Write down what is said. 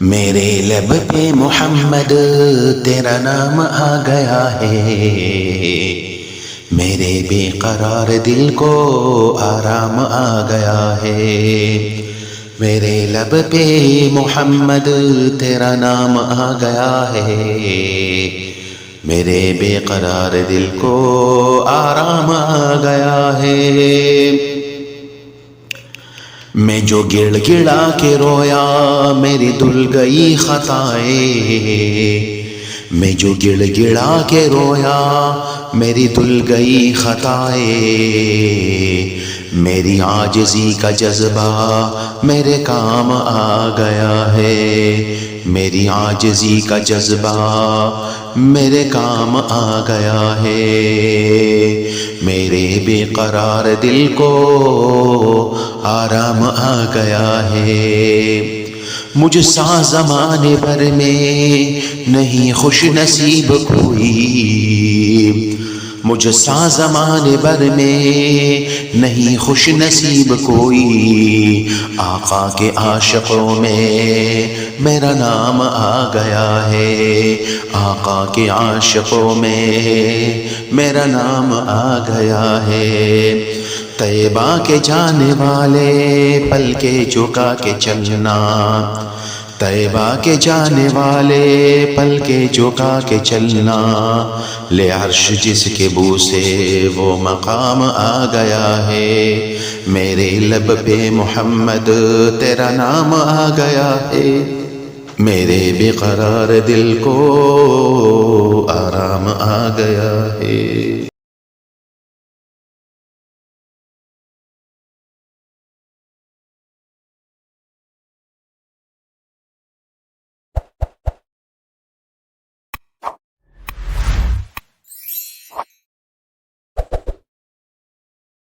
میرے لب پہ محمد تیرا نام آ گیا ہے، میرے بے قرار دل کو آرام آ گیا ہے۔ میرے لب پہ محمد تیرا نام آ گیا ہے، میرے بے قرار دل کو آرام آ گیا ہے۔ میں جو گڑ گڑا کے رویا میری دھل گئی خطائیں، میں جو گڑ گڑا کے رویا میری دھل گئی خطائیں، میری عاجزی کا جذبہ میرے کام آ گیا ہے، میری عاجزی کا جذبہ میرے کام آ گیا ہے۔ میرے بے قرار دل کو آرام آ گیا ہے۔ مجھ سا زمانے بھر میں نہیں خوش نصیب کوئی، مجھ سا زمانے بھر میں نہیں خوش نصیب کوئی، آقا کے عاشقوں میں میرا نام آ گیا ہے، آقا کے عاشقوں میں میرا نام آ گیا ہے۔ طیبہ کے جانے والے پل کے جھکا کے چلنا، طیبہ کے جانے والے پل کے جھکا کے چلنا، لے عرش جس کے بو سے وہ مقام آ گیا ہے۔ میرے لب پہ محمد تیرا نام آ گیا ہے، میرے بے قرار دل کو آرام آ گیا ہے۔